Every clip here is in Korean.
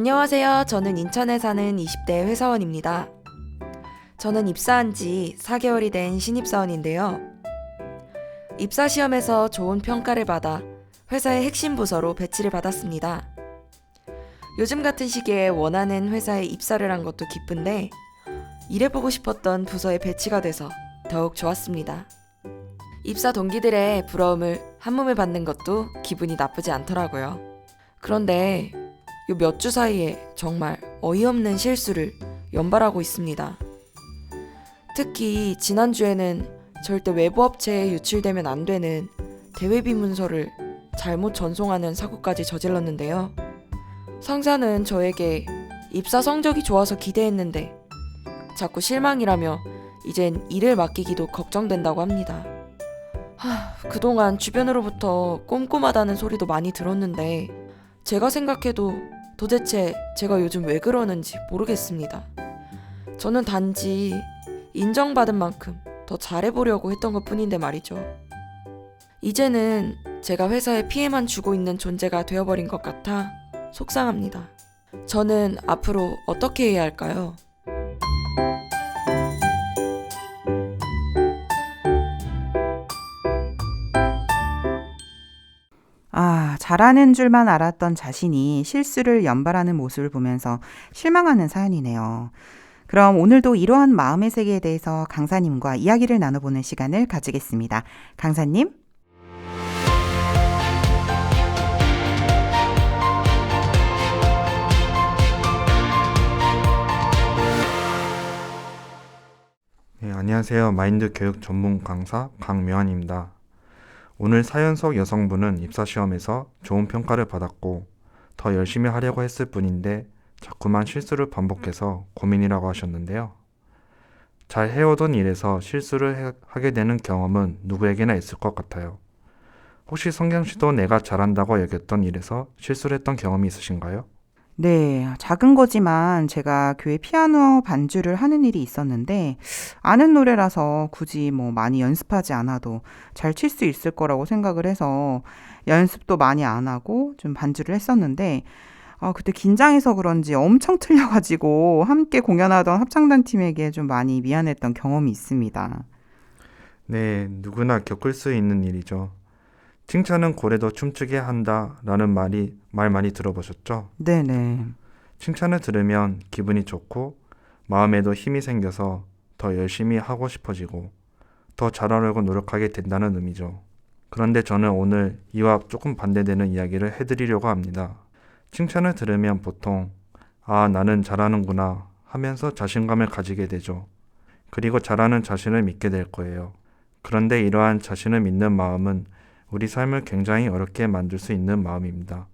안녕하세요. 저는 인천에 사는 20대 회사원입니다. 저는 입사한 지 4개월이 된 신입사원인데요. 입사 시험에서 좋은 평가를 받아 회사의 핵심 부서로 배치를 받았습니다. 요즘 같은 시기에 원하는 회사에 입사를 한 것도 기쁜데 일해보고 싶었던 부서에 배치가 돼서 더욱 좋았습니다. 입사 동기들의 부러움을 한몸에 받는 것도 기분이 나쁘지 않더라고요. 그런데 요 몇 주 사이에 정말 어이없는 실수를 연발하고 있습니다. 특히 지난주에는 절대 외부 업체에 유출되면 안 되는 대외비 문서를 잘못 전송하는 사고까지 저질렀는데요. 상사는 저에게 입사 성적이 좋아서 기대했는데 자꾸 실망이라며 이젠 일을 맡기기도 걱정된다고 합니다. 그동안 주변으로부터 꼼꼼하다는 소리도 많이 들었는데 제가 생각해도 도대체 제가 요즘 왜 그러는지 모르겠습니다. 저는 단지 인정받은 만큼 더 잘해보려고 했던 것 뿐인데 말이죠. 이제는 제가 회사에 피해만 주고 있는 존재가 되어버린 것 같아 속상합니다. 저는 앞으로 어떻게 해야 할까요? 잘하는 줄만 알았던 자신이 실수를 연발하는 모습을 보면서 실망하는 사연이네요. 그럼 오늘도 이러한 마음의 세계에 대해서 강사님과 이야기를 나눠보는 시간을 가지겠습니다. 강사님? 네, 안녕하세요. 마인드 교육 전문 강사 강명환입니다. 오늘 사연 속 여성분은 입사시험에서 좋은 평가를 받았고 더 열심히 하려고 했을 뿐인데 자꾸만 실수를 반복해서 고민이라고 하셨는데요. 잘 해오던 일에서 실수를 하게 되는 경험은 누구에게나 있을 것 같아요. 혹시 성경 씨도 내가 잘한다고 여겼던 일에서 실수를 했던 경험이 있으신가요? 네, 작은 거지만 제가 교회 피아노 반주를 하는 일이 있었는데 아는 노래라서 굳이 많이 연습하지 않아도 잘 칠 수 있을 거라고 생각을 해서 연습도 많이 안 하고 좀 반주를 했었는데 그때 긴장해서 그런지 엄청 틀려가지고 함께 공연하던 합창단 팀에게 좀 많이 미안했던 경험이 있습니다. 네, 누구나 겪을 수 있는 일이죠. 칭찬은 고래도 춤추게 한다 라는 말 많이 들어보셨죠? 네네. 칭찬을 들으면 기분이 좋고 마음에도 힘이 생겨서 더 열심히 하고 싶어지고 더 잘하려고 노력하게 된다는 의미죠. 그런데 저는 오늘 이와 조금 반대되는 이야기를 해드리려고 합니다. 칭찬을 들으면 보통 나는 잘하는구나 하면서 자신감을 가지게 되죠. 그리고 잘하는 자신을 믿게 될 거예요. 그런데 이러한 자신을 믿는 마음은 우리 삶을 굉장히 어렵게 만들 수 있는 마음입니다.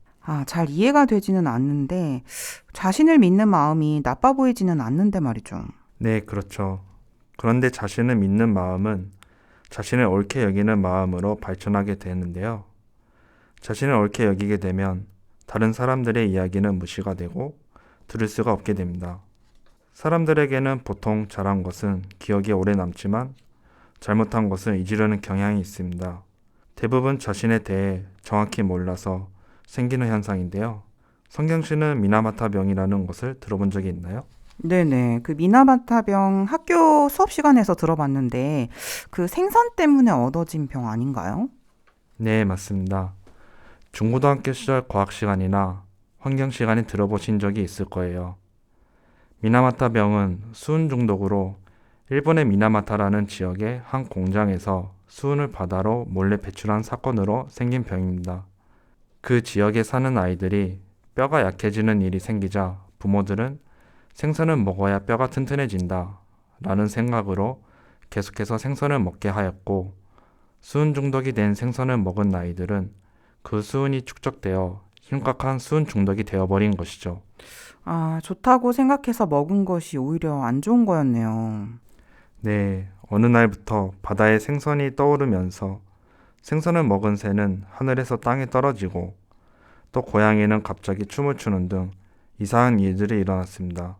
잘 이해가 되지는 않는데 자신을 믿는 마음이 나빠 보이지는 않는데 말이죠. 네, 그렇죠. 그런데 자신을 믿는 마음은 자신을 옳게 여기는 마음으로 발전하게 되는데요. 자신을 옳게 여기게 되면 다른 사람들의 이야기는 무시가 되고 들을 수가 없게 됩니다. 사람들에게는 보통 잘한 것은 기억에 오래 남지만 잘못한 것을 잊으려는 경향이 있습니다. 대부분 자신에 대해 정확히 몰라서 생기는 현상인데요. 성경 씨는 미나마타병이라는 것을 들어본 적이 있나요? 네네. 그 미나마타병 학교 수업 시간에서 들어봤는데 그 생선 때문에 얻어진 병 아닌가요? 네, 맞습니다. 중고등학교 시절 과학 시간이나 환경 시간에 들어보신 적이 있을 거예요. 미나마타병은 수은 중독으로 일본의 미나마타라는 지역의 한 공장에서 수은을 바다로 몰래 배출한 사건으로 생긴 병입니다. 그 지역에 사는 아이들이 뼈가 약해지는 일이 생기자 부모들은 생선을 먹어야 뼈가 튼튼해진다 라는 생각으로 계속해서 생선을 먹게 하였고 수은 중독이 된 생선을 먹은 아이들은 그 수은이 축적되어 심각한 수은 중독이 되어버린 것이죠. 좋다고 생각해서 먹은 것이 오히려 안 좋은 거였네요. 네, 어느 날부터 바다에 생선이 떠오르면서 생선을 먹은 새는 하늘에서 땅에 떨어지고 또 고양이는 갑자기 춤을 추는 등 이상한 일들이 일어났습니다.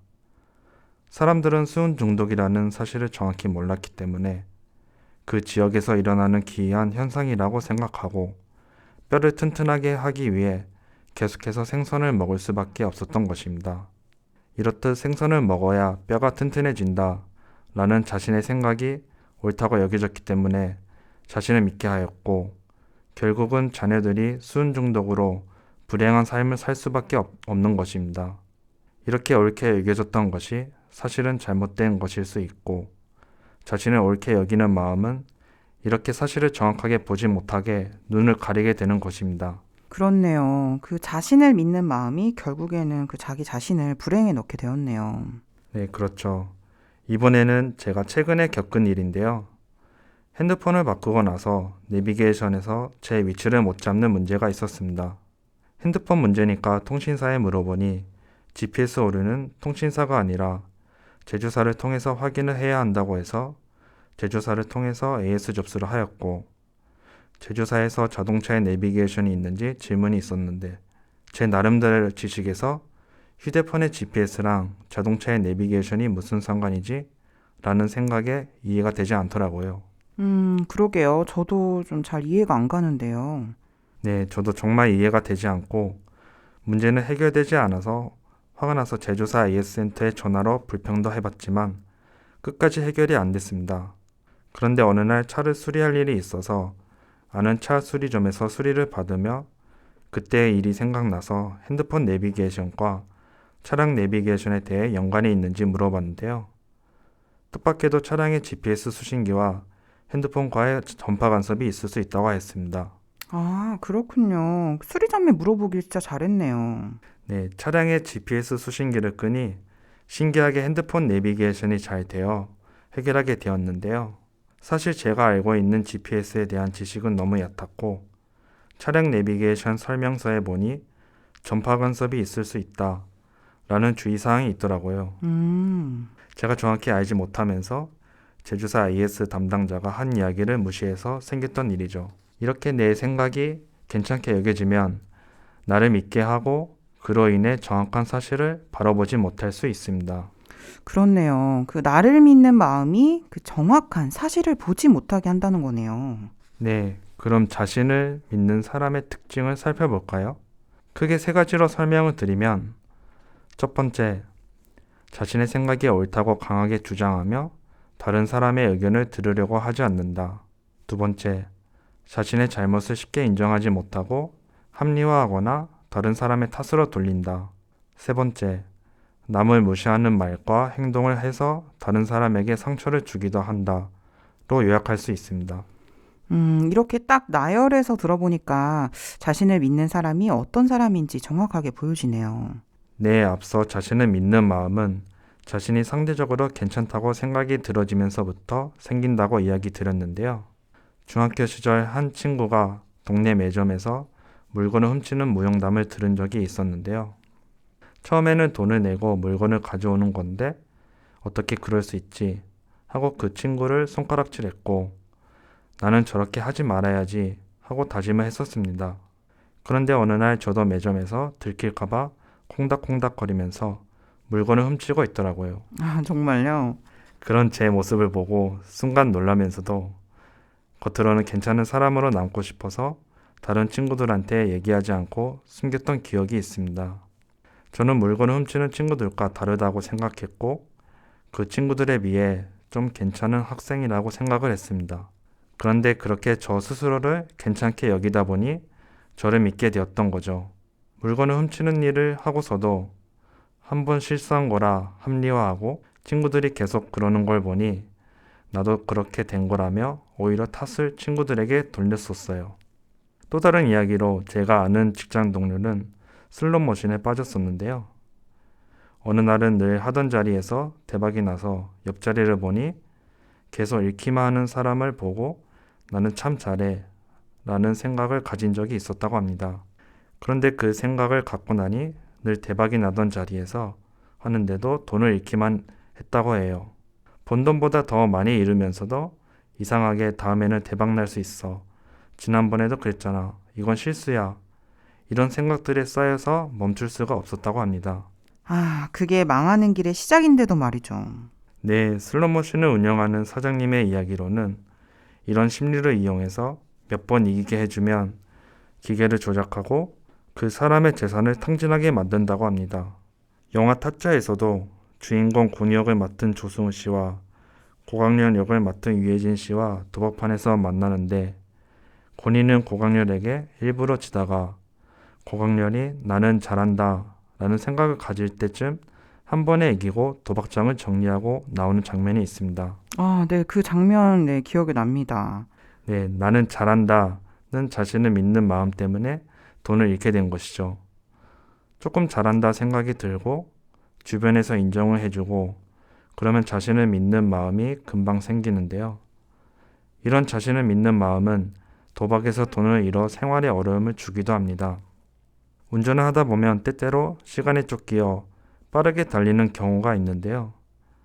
사람들은 수은 중독이라는 사실을 정확히 몰랐기 때문에 그 지역에서 일어나는 기이한 현상이라고 생각하고 뼈를 튼튼하게 하기 위해 계속해서 생선을 먹을 수밖에 없었던 것입니다. 이렇듯 생선을 먹어야 뼈가 튼튼해진다 라는 자신의 생각이 옳다고 여겨졌기 때문에 자신을 믿게 하였고, 결국은 자녀들이 수은 중독으로 불행한 삶을 살 수밖에 없는 것입니다. 이렇게 옳게 여겨졌던 것이 사실은 잘못된 것일 수 있고, 자신을 옳게 여기는 마음은 이렇게 사실을 정확하게 보지 못하게 눈을 가리게 되는 것입니다. 그렇네요. 그 자신을 믿는 마음이 결국에는 그 자기 자신을 불행에 넣게 되었네요. 네, 그렇죠. 이번에는 제가 최근에 겪은 일인데요. 핸드폰을 바꾸고 나서 내비게이션에서 제 위치를 못 잡는 문제가 있었습니다. 핸드폰 문제니까 통신사에 물어보니 GPS 오류는 통신사가 아니라 제조사를 통해서 확인을 해야 한다고 해서 제조사를 통해서 AS 접수를 하였고, 제조사에서 자동차에 내비게이션이 있는지 질문이 있었는데 제 나름대로 지식에서 휴대폰의 GPS랑 자동차의 내비게이션이 무슨 상관이지? 라는 생각에 이해가 되지 않더라고요. 그러게요. 저도 좀 잘 이해가 안 가는데요. 네, 저도 정말 이해가 되지 않고 문제는 해결되지 않아서 화가 나서 제조사 AS 센터에 전화로 불평도 해봤지만 끝까지 해결이 안 됐습니다. 그런데 어느 날 차를 수리할 일이 있어서 아는 차 수리점에서 수리를 받으며 그때의 일이 생각나서 핸드폰 내비게이션과 차량 내비게이션에 대해 연관이 있는지 물어봤는데요. 뜻밖에도 차량의 GPS 수신기와 핸드폰과의 전파 간섭이 있을 수 있다고 했습니다. 아, 그렇군요. 수리점에 물어보길 진짜 잘했네요. 네, 차량의 GPS 수신기를 끄니 신기하게 핸드폰 내비게이션이 잘 되어 해결하게 되었는데요. 사실 제가 알고 있는 GPS에 대한 지식은 너무 얕았고, 차량 내비게이션 설명서에 보니 전파 간섭이 있을 수 있다 라는 주의사항이 있더라고요. 제가 정확히 알지 못하면서 제조사 AS 담당자가 한 이야기를 무시해서 생겼던 일이죠. 이렇게 내 생각이 괜찮게 여겨지면 나를 믿게 하고 그로 인해 정확한 사실을 바라보지 못할 수 있습니다. 그렇네요. 그 나를 믿는 마음이 그 정확한 사실을 보지 못하게 한다는 거네요. 네, 그럼 자신을 믿는 사람의 특징을 살펴볼까요? 크게 세 가지로 설명을 드리면, 첫 번째, 자신의 생각이 옳다고 강하게 주장하며 다른 사람의 의견을 들으려고 하지 않는다. 두 번째, 자신의 잘못을 쉽게 인정하지 못하고 합리화하거나 다른 사람의 탓으로 돌린다. 세 번째, 남을 무시하는 말과 행동을 해서 다른 사람에게 상처를 주기도 한다. 로 요약할 수 있습니다. 이렇게 딱 나열해서 들어보니까 자신을 믿는 사람이 어떤 사람인지 정확하게 보여지네요. 네, 앞서 자신을 믿는 마음은 자신이 상대적으로 괜찮다고 생각이 들어지면서부터 생긴다고 이야기 드렸는데요. 중학교 시절 한 친구가 동네 매점에서 물건을 훔치는 무용담을 들은 적이 있었는데요. 처음에는 돈을 내고 물건을 가져오는 건데 어떻게 그럴 수 있지 하고 그 친구를 손가락질했고, 나는 저렇게 하지 말아야지 하고 다짐을 했었습니다. 그런데 어느 날 저도 매점에서 들킬까봐 콩닥콩닥거리면서 물건을 훔치고 있더라고요. 아, 정말요? 그런 제 모습을 보고 순간 놀라면서도 겉으로는 괜찮은 사람으로 남고 싶어서 다른 친구들한테 얘기하지 않고 숨겼던 기억이 있습니다. 저는 물건을 훔치는 친구들과 다르다고 생각했고 그 친구들에 비해 좀 괜찮은 학생이라고 생각을 했습니다. 그런데 그렇게 저 스스로를 괜찮게 여기다 보니 저를 믿게 되었던 거죠. 물건을 훔치는 일을 하고서도 한 번 실수한 거라 합리화하고 친구들이 계속 그러는 걸 보니 나도 그렇게 된 거라며 오히려 탓을 친구들에게 돌렸었어요. 또 다른 이야기로 제가 아는 직장 동료는 슬롯머신에 빠졌었는데요. 어느 날은 늘 하던 자리에서 대박이 나서 옆자리를 보니 계속 잃기만 하는 사람을 보고 나는 참 잘해 라는 생각을 가진 적이 있었다고 합니다. 그런데 그 생각을 갖고 나니 늘 대박이 나던 자리에서 하는데도 돈을 잃기만 했다고 해요. 번 돈보다 더 많이 잃으면서도 이상하게 다음에는 대박 날 수 있어. 지난번에도 그랬잖아. 이건 실수야. 이런 생각들에 쌓여서 멈출 수가 없었다고 합니다. 아, 그게 망하는 길의 시작인데도 말이죠. 네, 슬롯머신을 운영하는 사장님의 이야기로는 이런 심리를 이용해서 몇 번 이기게 해주면 기계를 조작하고 그 사람의 재산을 탕진하게 만든다고 합니다. 영화 타짜에서도 주인공 군이 역을 맡은 조승우 씨와 고강렬 역을 맡은 유해진 씨와 도박판에서 만나는데 권희는 고강렬에게 일부러 지다가 고강렬이 나는 잘한다 라는 생각을 가질 때쯤 한 번에 이기고 도박장을 정리하고 나오는 장면이 있습니다. 아, 네, 그 장면, 네, 기억이 납니다. 네, 나는 잘한다는 자신을 믿는 마음 때문에 돈을 잃게 된 것이죠. 조금 잘한다 생각이 들고 주변에서 인정을 해주고 그러면 자신을 믿는 마음이 금방 생기는데요. 이런 자신을 믿는 마음은 도박에서 돈을 잃어 생활에 어려움을 주기도 합니다. 운전을 하다 보면 때때로 시간에 쫓기어 빠르게 달리는 경우가 있는데요.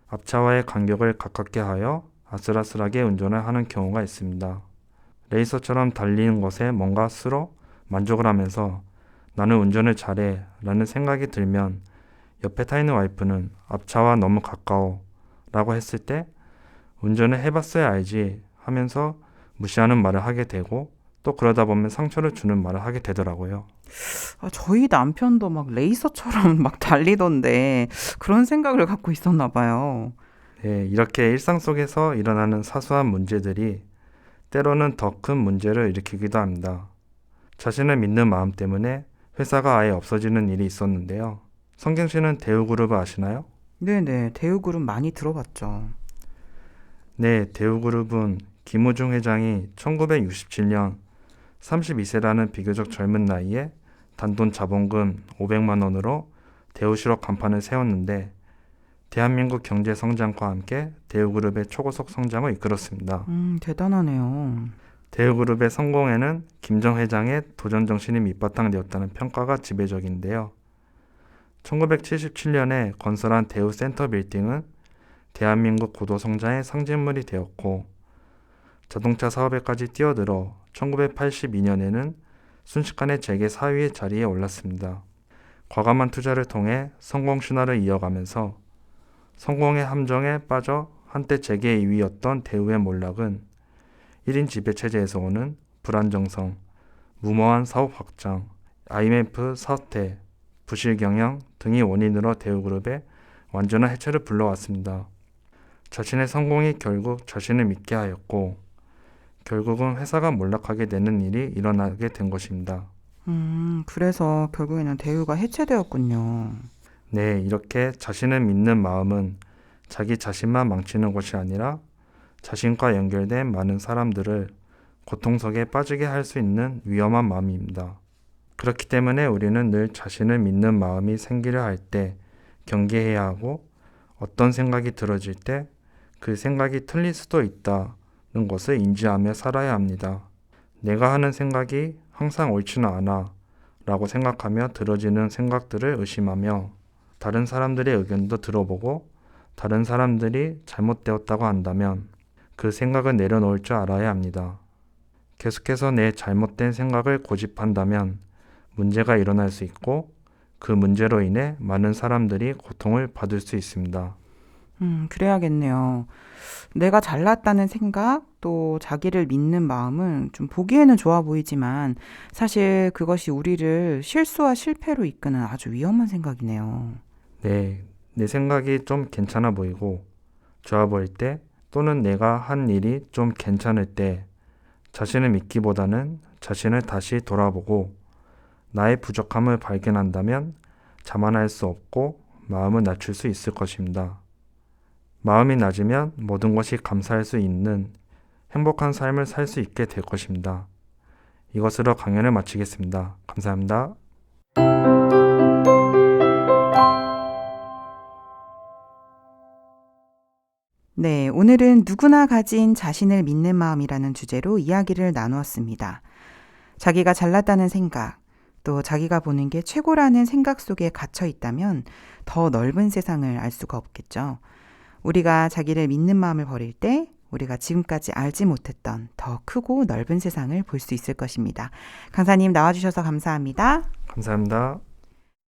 앞차와의 간격을 가깝게 하여 아슬아슬하게 운전을 하는 경우가 있습니다. 레이서처럼 달리는 것에 뭔가 스스로 만족을 하면서 나는 운전을 잘해 라는 생각이 들면 옆에 타 있는 와이프는 앞차와 너무 가까워 라고 했을 때 운전을 해봤어야 알지 하면서 무시하는 말을 하게 되고 또 그러다 보면 상처를 주는 말을 하게 되더라고요. 아, 저희 남편도 막 레이서처럼 막 달리던데 그런 생각을 갖고 있었나 봐요. 네, 이렇게 일상 속에서 일어나는 사소한 문제들이 때로는 더 큰 문제를 일으키기도 합니다. 자신을 믿는 마음 때문에 회사가 아예 없어지는 일이 있었는데요. 성경 씨는 대우그룹을 아시나요? 네네, 대우그룹 많이 들어봤죠. 네, 대우그룹은 김우중 회장이 1967년 32세라는 비교적 젊은 나이에 단돈 자본금 500만 원으로 대우실업 간판을 세웠는데 대한민국 경제 성장과 함께 대우그룹의 초고속 성장을 이끌었습니다. 대단하네요. 대우그룹의 성공에는 김정 회장의 도전 정신이 밑바탕되었다는 평가가 지배적인데요. 1977년에 건설한 대우 센터 빌딩은 대한민국 고도 성장의 상징물이 되었고 자동차 사업에까지 뛰어들어 1982년에는 순식간에 재계 4위의 자리에 올랐습니다. 과감한 투자를 통해 성공 신화를 이어가면서 성공의 함정에 빠져 한때 재계 2위였던 대우의 몰락은 1인 지배체제에서 오는 불안정성, 무모한 사업 확장, IMF 사태, 부실 경영 등이 원인으로 대우그룹의 완전한 해체를 불러왔습니다. 자신의 성공이 결국 자신을 믿게 하였고 결국은 회사가 몰락하게 되는 일이 일어나게 된 것입니다. 그래서 결국에는 대우가 해체되었군요. 네, 이렇게 자신을 믿는 마음은 자기 자신만 망치는 것이 아니라 자신과 연결된 많은 사람들을 고통속에 빠지게 할 수 있는 위험한 마음입니다. 그렇기 때문에 우리는 늘 자신을 믿는 마음이 생기려 할 때 경계해야 하고 어떤 생각이 들어질 때 그 생각이 틀릴 수도 있다는 것을 인지하며 살아야 합니다. 내가 하는 생각이 항상 옳지는 않아 라고 생각하며 들어지는 생각들을 의심하며 다른 사람들의 의견도 들어보고 다른 사람들이 잘못되었다고 한다면 그 생각을 내려놓을 줄 알아야 합니다. 계속해서 내 잘못된 생각을 고집한다면 문제가 일어날 수 있고 그 문제로 인해 많은 사람들이 고통을 받을 수 있습니다. 그래야겠네요. 내가 잘났다는 생각, 또 자기를 믿는 마음은 좀 보기에는 좋아 보이지만 사실 그것이 우리를 실수와 실패로 이끄는 아주 위험한 생각이네요. 네, 내 생각이 좀 괜찮아 보이고 좋아 보일 때 또는 내가 한 일이 좀 괜찮을 때 자신을 믿기보다는 자신을 다시 돌아보고 나의 부족함을 발견한다면 자만할 수 없고 마음을 낮출 수 있을 것입니다. 마음이 낮으면 모든 것이 감사할 수 있는 행복한 삶을 살 수 있게 될 것입니다. 이것으로 강연을 마치겠습니다. 감사합니다. 네, 오늘은 누구나 가진 자신을 믿는 마음이라는 주제로 이야기를 나누었습니다. 자기가 잘났다는 생각, 또 자기가 보는 게 최고라는 생각 속에 갇혀 있다면 더 넓은 세상을 알 수가 없겠죠. 우리가 자기를 믿는 마음을 버릴 때 우리가 지금까지 알지 못했던 더 크고 넓은 세상을 볼 수 있을 것입니다. 강사님 나와주셔서 감사합니다. 감사합니다.